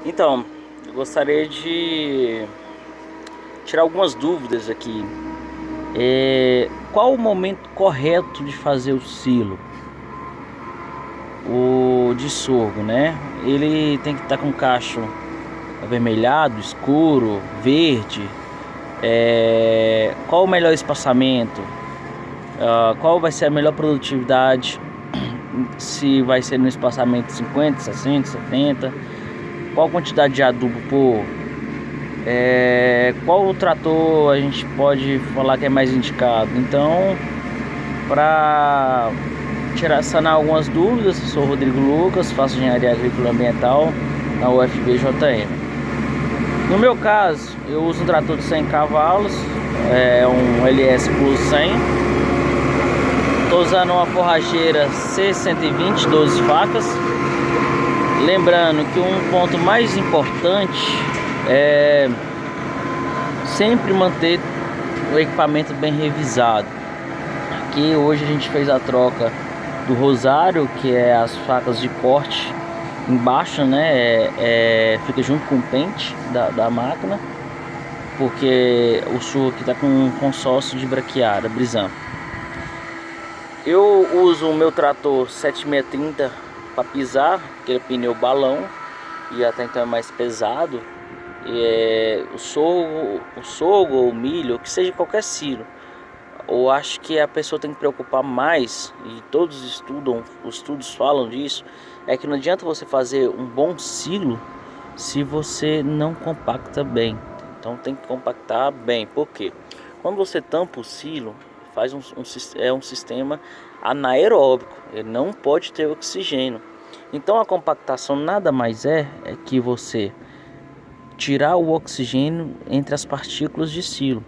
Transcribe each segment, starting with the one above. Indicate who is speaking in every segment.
Speaker 1: Então, eu gostaria de tirar algumas dúvidas aqui. Qual o momento correto de fazer o silo? O de sorgo, né? Ele tem que estar com cacho avermelhado, escuro, verde. Qual o melhor espaçamento? Qual vai ser a melhor produtividade? Se vai ser no espaçamento 50, 60, 70? Qual quantidade de adubo pôr? Qual o trator a gente pode falar que é mais indicado? Então, para sanar algumas dúvidas, eu sou o Rodrigo Lucas, faço engenharia agrícola ambiental na UFVJM. No meu caso, eu uso um trator de 100 cavalos, um LS Plus 100. Estou usando uma forrageira C120, 12 facas. Lembrando que um ponto mais importante é sempre manter o equipamento bem revisado. Aqui hoje a gente fez a troca do rosário, que é as facas de corte embaixo, né? Fica junto com o pente da máquina, porque o sul aqui está com um consórcio de braquiária, Brisan. Eu uso o meu trator 7630 para pisar, aquele pneu balão, e até então é mais pesado. O sorgo ou o milho, ou que seja qualquer silo, eu acho que a pessoa tem que preocupar mais, e todos os estudos falam disso, é que não adianta você fazer um bom silo se você não compacta bem. Então tem que compactar bem. Por quê? Quando você tampa o silo, faz um sistema anaeróbico, ele não pode ter oxigênio. Então a compactação nada mais é que você tirar o oxigênio entre as partículas de silo.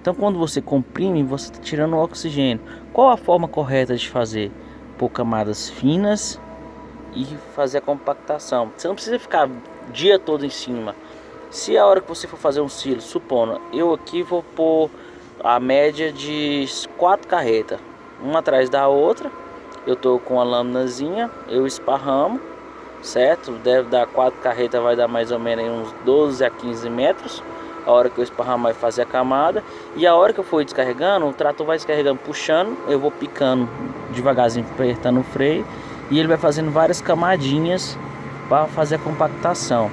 Speaker 1: Então quando você comprime, você está tirando o oxigênio. Qual a forma correta de fazer? Pôr camadas finas e fazer a compactação. Você não precisa ficar o dia todo em cima. Se a hora que você for fazer um silo, supondo, eu aqui vou pôr a média de 4 carretas, uma atrás da outra. Eu tô com a lâminazinha, eu esparramo, certo? Deve dar 4 carretas, vai dar mais ou menos uns 12 a 15 metros. A hora que eu esparramar e fazer a camada, e a hora que eu for descarregando, o trator vai descarregando, puxando, eu vou picando devagarzinho, apertando o freio, e ele vai fazendo várias camadinhas para fazer a compactação.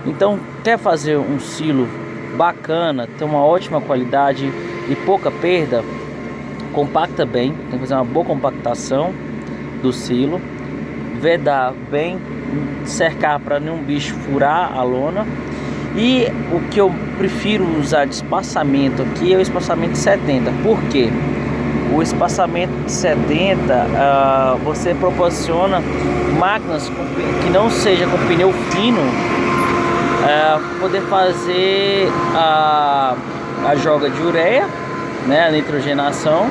Speaker 1: Então, quer fazer um silo bacana, ter uma ótima qualidade e pouca perda, compacta bem, tem que fazer uma boa compactação do silo, vedar bem, cercar para nenhum bicho furar a lona. E o que eu prefiro usar de espaçamento aqui é o espaçamento 70. Por quê? O espaçamento de 70 você proporciona máquinas que não seja com pneu fino, poder fazer a joga de ureia, né, a nitrogenação,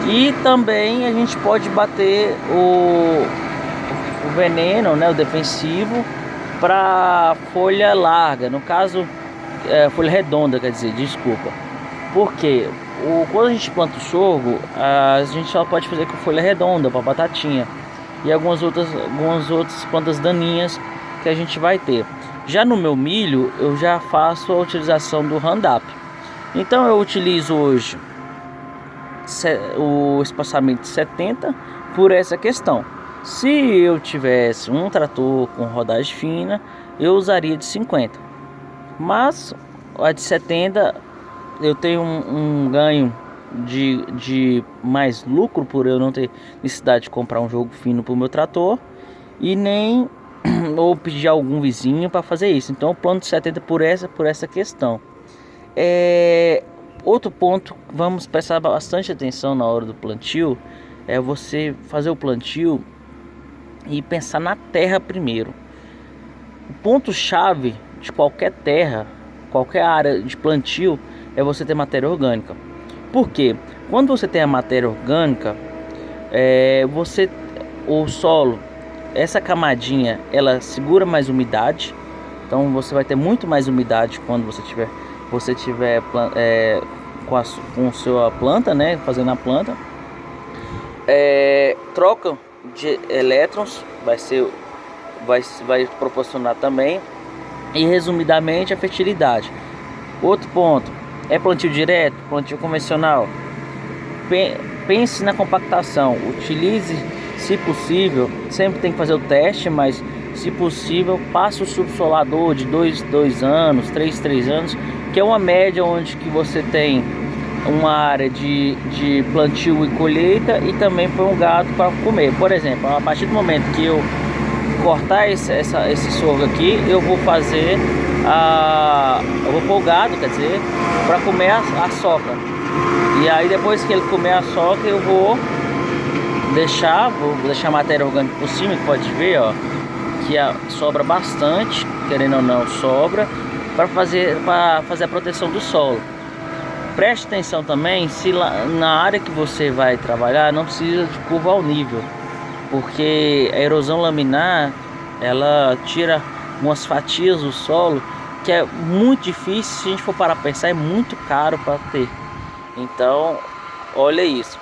Speaker 1: e também a gente pode bater o veneno, né, o defensivo, para folha larga, no caso folha redonda, quer dizer, desculpa. Porque quando a gente planta o sorgo, a gente só pode fazer com folha redonda para batatinha e algumas outras plantas daninhas que a gente vai ter. Já no meu milho, eu já faço a utilização do Roundup. Então eu utilizo hoje o espaçamento de 70 por essa questão. Se eu tivesse um trator com rodagem fina, eu usaria de 50. Mas a de 70 eu tenho um ganho de mais lucro por eu não ter necessidade de comprar um jogo fino para o meu trator e nem ou pedir a algum vizinho para fazer isso. Então eu plano de 70 por essa questão. Outro ponto, vamos prestar bastante atenção na hora do plantio, é você fazer o plantio e pensar na terra primeiro. O ponto chave de qualquer terra, qualquer área de plantio, é você ter matéria orgânica. Por quê? Quando você tem a matéria orgânica, o solo, essa camadinha, ela segura mais umidade. Então você vai ter muito mais umidade quando você tiver com a sua planta, né, fazendo a planta. Troca de elétrons vai proporcionar também E resumidamente a fertilidade. Outro ponto, é plantio direto, plantio convencional. Pense na compactação, utilize, se possível, sempre tem que fazer o teste, mas se possível, passe o subsolador de 2 anos, 3 anos, que é uma média onde que você tem uma área de plantio e colheita e também põe um gado para comer. Por exemplo, a partir do momento que eu cortar esse sorgo aqui, eu vou fazer eu vou pôr o gado, quer dizer, para comer a soca. E aí depois que ele comer a soca, eu vou deixar a matéria orgânica por cima, que pode ver, ó, que sobra bastante, querendo ou não sobra, para fazer a proteção do solo. Preste atenção também se na área que você vai trabalhar não precisa de curva ao nível, porque a erosão laminar ela tira umas fatias do solo que é muito difícil, se a gente for parar para pensar, é muito caro para ter. Então, olha isso.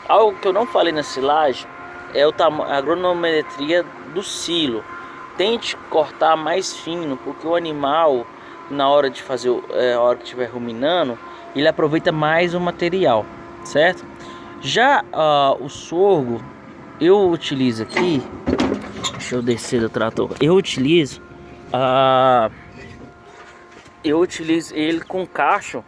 Speaker 1: Algo que eu não falei na silagem é a agronometria do silo. Tente cortar mais fino, porque o animal, na hora de fazer, a hora que estiver ruminando, ele aproveita mais o material, certo? Já o sorgo, eu utilizo aqui, deixa eu descer do trator, eu utilizo ele com cacho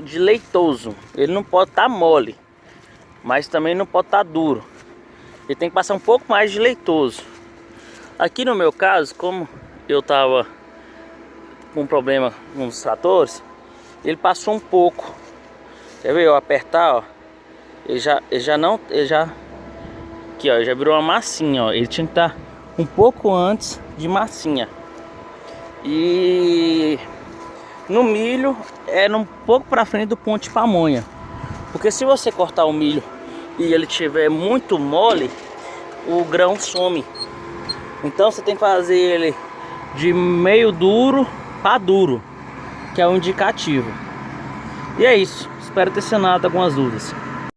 Speaker 1: de leitoso. Ele não pode estar mole, mas também não pode estar duro. Ele tem que passar um pouco mais de leitoso. Aqui no meu caso, como eu tava com um problema com os tratores, ele passou um pouco. Quer ver eu apertar, ó? Ele já aqui, ó, já virou uma massinha, ó. Ele tinha que estar um pouco antes de massinha. E no milho era um pouco para frente do ponto de pamonha, porque se você cortar o milho e ele tiver muito mole, o grão some. Então você tem que fazer ele de meio duro para duro, que é o indicativo. E é isso, espero ter sanado algumas dúvidas.